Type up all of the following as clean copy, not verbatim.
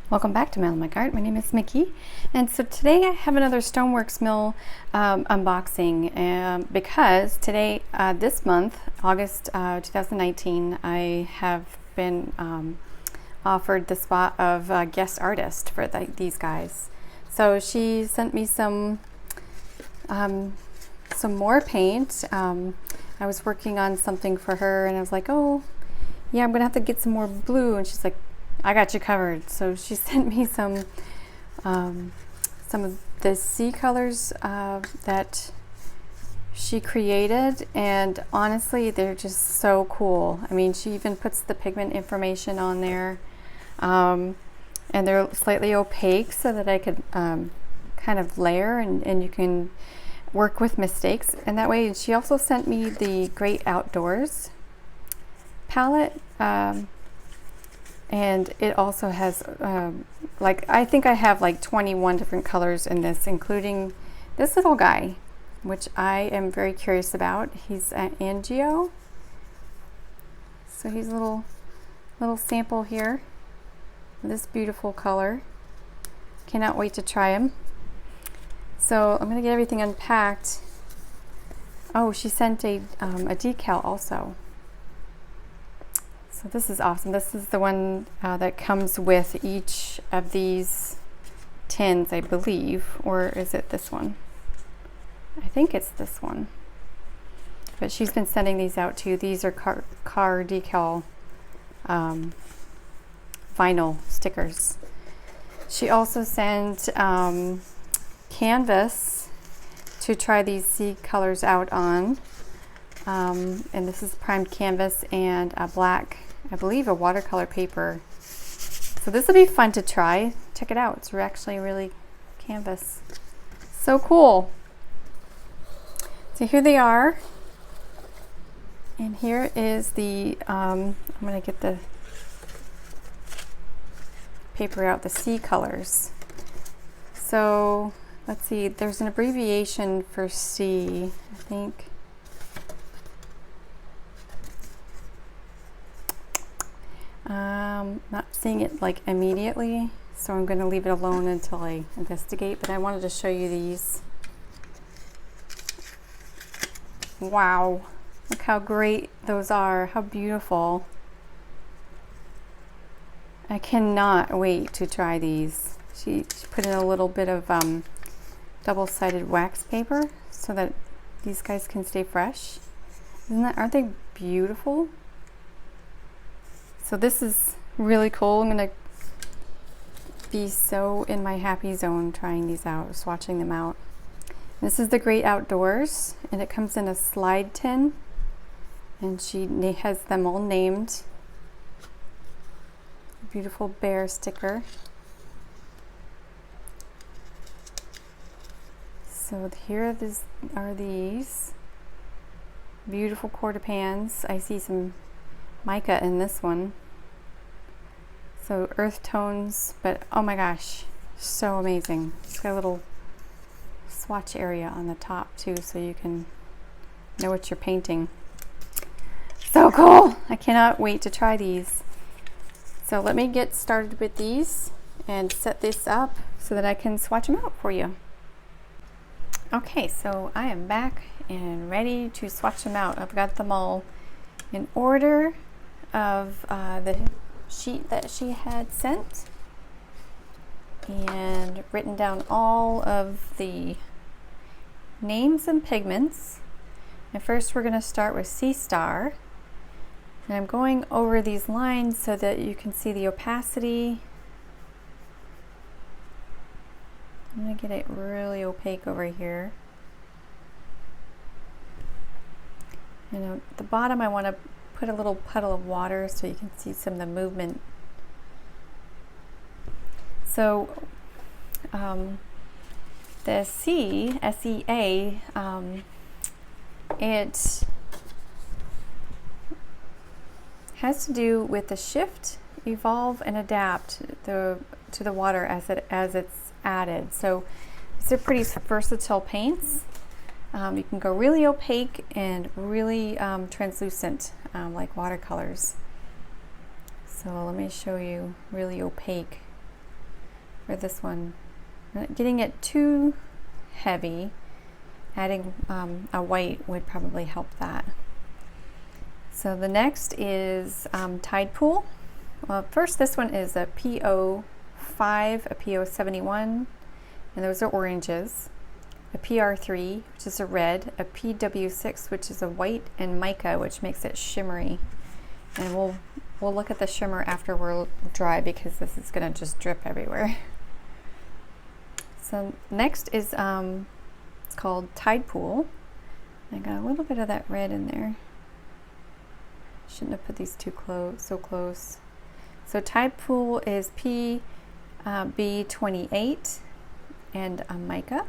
Welcome back to Mail My Art. My name is Mickey, and so today I have another Stoneworks Mill unboxing because today, this month, August 2019, I have been offered the spot of guest artist for these guys. So she sent me some more paint. I was working on something for her, and I was like, oh, yeah, I'm gonna have to get some more blue, and she's like, I got you covered. So she sent me some of the sea colors that she created, and honestly, they're just so cool. I mean, she even puts the pigment information on there, and they're slightly opaque so that I could kind of layer and you can work with mistakes. And that way, she also sent me the Great Outdoors palette. And it also has, I think I have like 21 different colors in this, including this little guy, which I am very curious about. He's an Angio. So he's a little sample here. This beautiful color. Cannot wait to try him. So I'm going to get everything unpacked. Oh, she sent a decal also. So this is awesome. This is the one that comes with each of these tins, I believe. Or is it this one? I think it's this one. But she's been sending these out too. These are car decal vinyl stickers. She also sent canvas to try these sea colors out on. And this is primed canvas and a black, I believe, a watercolor paper. So this will be fun to try. Check it out. It's actually really canvas. So cool. So here they are. And here is the, I'm going to get the paper out, the sea colors. So let's see, there's an abbreviation for sea, I think. Not seeing it like immediately, so I'm going to leave it alone until I investigate, but I wanted to show you these. Wow, look how great those are, how beautiful. I cannot wait to try these. She put in a little bit of double-sided wax paper so that these guys can stay fresh. Aren't they beautiful? So this is really cool. I'm gonna be so in my happy zone trying these out, swatching them out. This is the Great Outdoors, and it comes in a slide tin, and she has them all named. Beautiful bear sticker. So here are these beautiful quarter pans. I see some mica in this one. So earth tones, but oh my gosh, so amazing. It's got a little swatch area on the top too, so you can know what you're painting. So cool! I cannot wait to try these. So let me get started with these and set this up so that I can swatch them out for you. Okay, so I am back and ready to swatch them out. I've got them all in order of the sheet that she had sent and written down all of the names and pigments. And first we're going to start with Sea Star, and I'm going over these lines so that you can see the opacity. I'm going to get it really opaque over here. And at the bottom I want to put a little puddle of water so you can see some of the movement. So the C, S-E-A, it has to do with the shift, evolve, and adapt to the water as it's added. So these are pretty versatile paints. You can go really opaque and really translucent, like watercolors. So let me show you really opaque. for this one. Not getting it too heavy. Adding a white would probably help that. So the next is Tide Pool. Well, first this one is a PO5, a PO71, and those are oranges. A PR3, which is a red, a PW6, which is a white, and mica, which makes it shimmery. And we'll look at the shimmer after we're dry because this is gonna just drip everywhere. So next is it's called Tide Pool. I got a little bit of that red in there. Shouldn't have put these too so close. So Tide Pool is PB28 and a mica.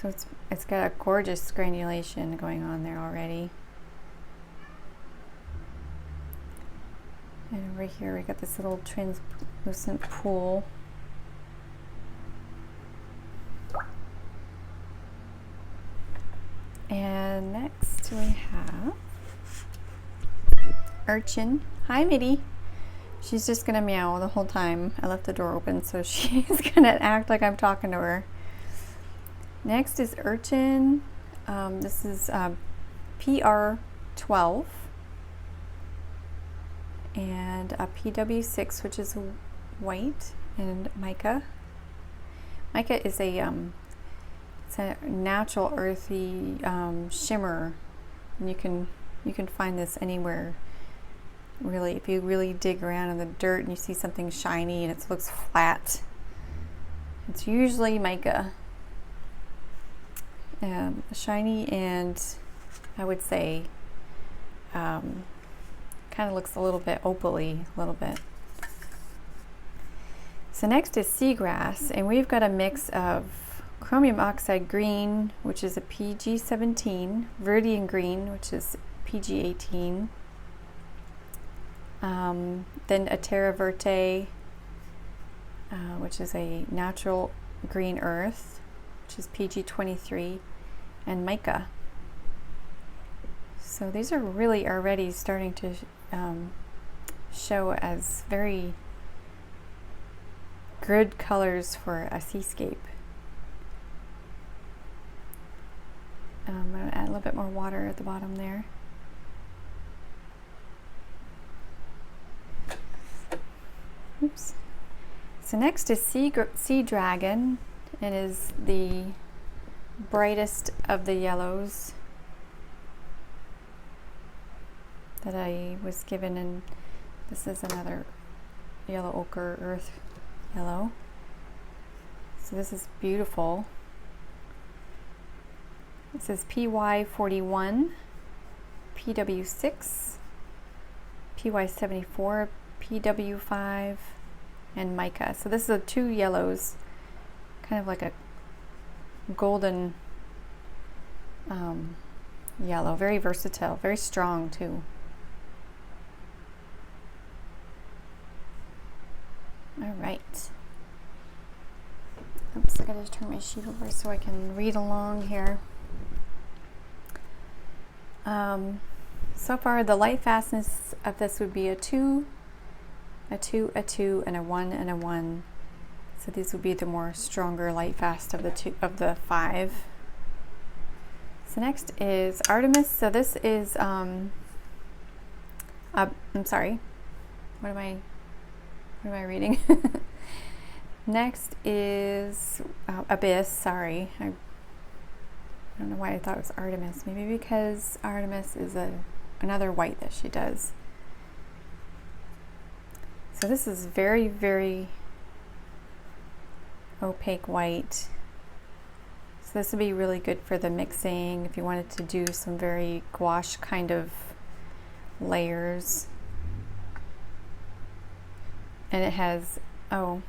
So it's got a gorgeous granulation going on there already. And over here we got this little translucent pool. And next we have Urchin. Hi, Mitty. She's just gonna meow the whole time. I left the door open, so she's gonna act like I'm talking to her. Next is Urchin. This is PR12 and a PW6, which is white, and mica. Mica is it's a natural earthy shimmer, and you can find this anywhere. Really, if you really dig around in the dirt and you see something shiny and it looks flat, it's usually mica. Shiny, and I would say kind of looks a little bit opaly, a little bit. So next is Seagrass, and we've got a mix of chromium oxide green, which is a PG17, Verdian green, which is PG18, then a Terra Verte, which is a natural green earth, which is PG23, and mica. So these are really already starting to show as very good colors for a seascape. I'm going to add a little bit more water at the bottom there. Oops. So next is Sea Dragon. It is the brightest of the yellows that I was given, and this is another yellow ochre earth yellow. So this is beautiful. This is PY41, PW6, PY74, PW5, and mica. So this is the two yellows, kind of like a golden yellow, very versatile, very strong too. All right. Oops, I gotta turn my sheet over so I can read along here. So far, the light fastness of this would be a 2, a 2, a 2, and a 1, and a 1. So these would be the more stronger light fast of the 5. So next is Artemis. So this is I'm sorry. What am I reading? Next is Abyss. Sorry, I don't know why I thought it was Artemis. Maybe because Artemis is another white that she does. So this is very, very opaque white. So this would be really good for the mixing if you wanted to do some very gouache kind of layers. And it has, oh,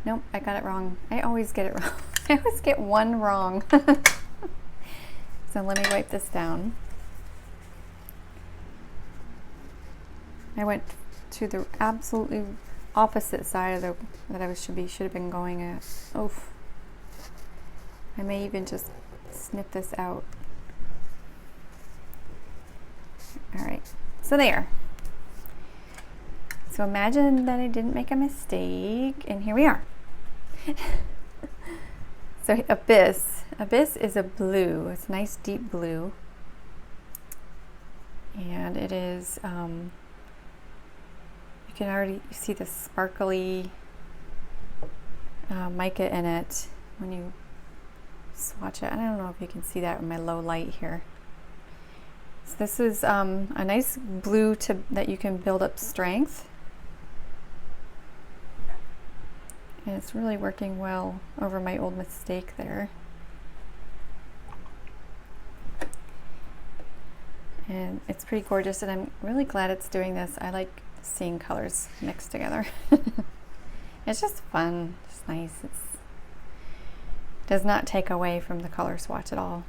nope, I got it wrong. I always get it wrong. I always get one wrong. So let me wipe this down. I went to the absolutely opposite side of that I should have been going at. Oof. I may even just snip this out. All right, so there. So imagine that I didn't make a mistake, and here we are. So Abyss is a blue. It's a nice deep blue, and it is, you can already see the sparkly mica in it when you swatch it. I don't know if you can see that in my low light here. So this is a nice blue that you can build up strength. And it's really working well over my old mistake there. And it's pretty gorgeous, and I'm really glad it's doing this. I like seeing colors mixed together. It's just fun, it's nice. It does not take away from the color swatch at all.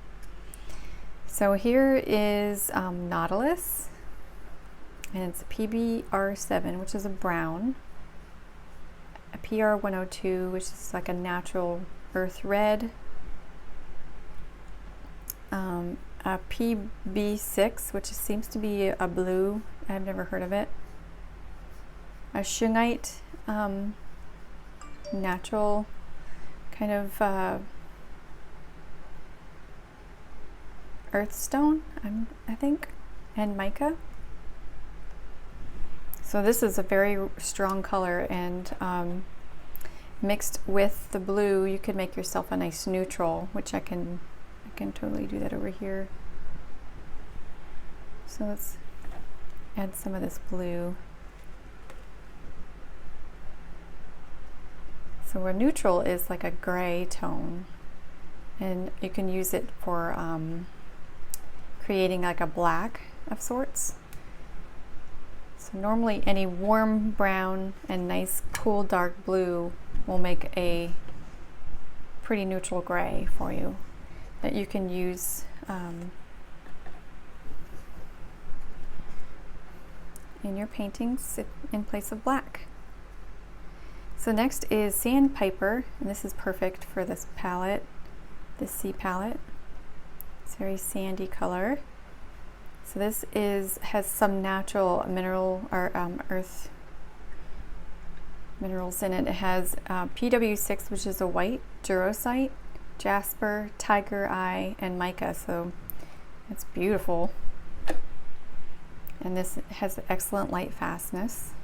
So here is Nautilus, and it's a PBR7, which is a brown. A PR102, which is like a natural earth red, a PB6, which seems to be a blue. I've never heard of it. A shungite, natural kind of earthstone, I think, and mica. So this is a very strong color, and mixed with the blue, you could make yourself a nice neutral, which I can totally do that over here. So let's add some of this blue. So a neutral is like a gray tone, and you can use it for creating like a black of sorts. So normally any warm brown and nice cool dark blue will make a pretty neutral gray for you that you can use in your paintings in place of black. So next is Sandpiper, and this is perfect for this palette, this sea palette. It's a very sandy color. So this has some natural mineral or earth minerals in it. It has PW6, which is a white, Durosite, jasper, tiger eye, and mica. So it's beautiful. And this has excellent light fastness.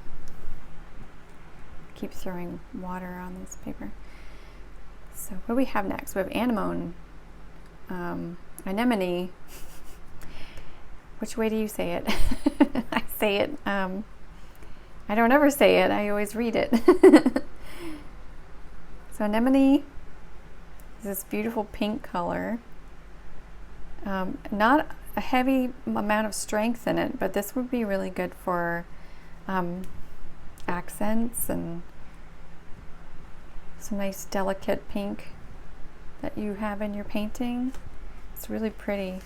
Keep throwing water on this paper. So what do we have next? We have Anemone, Anemone. Which way do you say it? I say it, I don't ever say it, I always read it. So Anemone is this beautiful pink color. Not a heavy amount of strength in it, but this would be really good for accents and some nice delicate pink that you have in your painting. It's really pretty.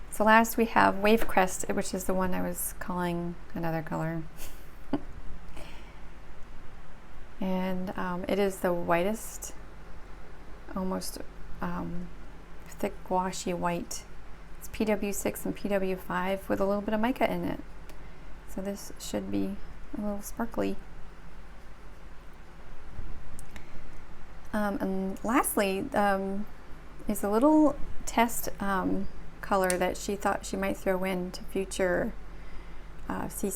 So last we have Wave Crest, which is the one I was calling another color. And it is the whitest, almost thick washy white. It's PW6 and PW5 with a little bit of mica in it. So this should be a little sparkly. And lastly is a little test color that she thought she might throw into future sea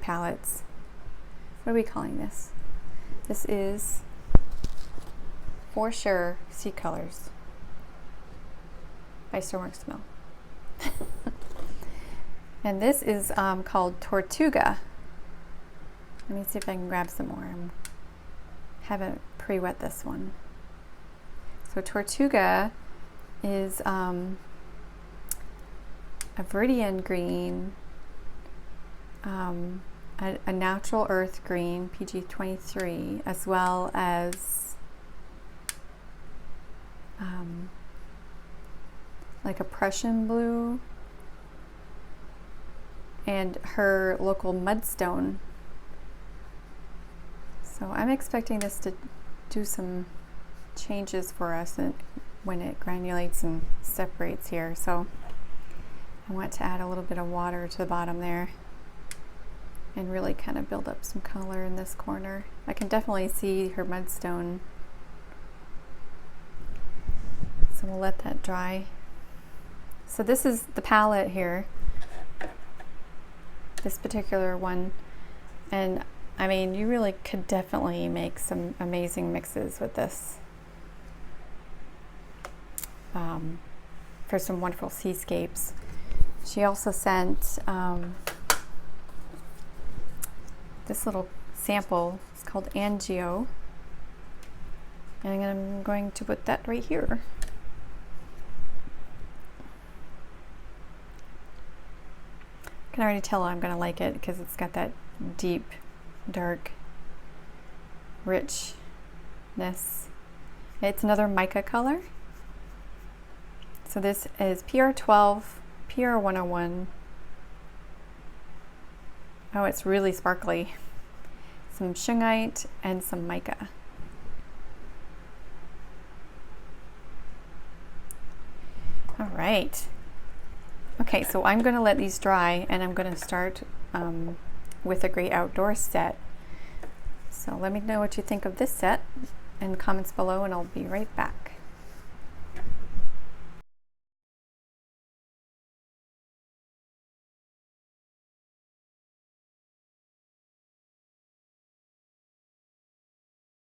palettes. What are we calling this? This is For Sure Sea Colors by Stoneworks Mills. And this is called Tortuga. Let me see if I can grab some more. I haven't pre-wet this one. So Tortuga is a viridian green, a natural earth green, PG23, as well as like a Prussian blue, and her local mudstone. So I'm expecting this to do some changes for us when it granulates and separates here. So I want to add a little bit of water to the bottom there and really kind of build up some color in this corner. I can definitely see her mudstone. So we'll let that dry. So this is the palette here, this particular one, and I mean, you really could definitely make some amazing mixes with this for some wonderful seascapes. She also sent this little sample. It's called Angio, and I'm going to put that right here. I can already tell I'm going to like it because it's got that deep, dark, richness. It's another mica color. So this is PR12, PR101. Oh, it's really sparkly. Some shungite and some mica. All right. Okay, so I'm going to let these dry, and I'm going to start with a Great Outdoors set. So let me know what you think of this set in the comments below, and I'll be right back.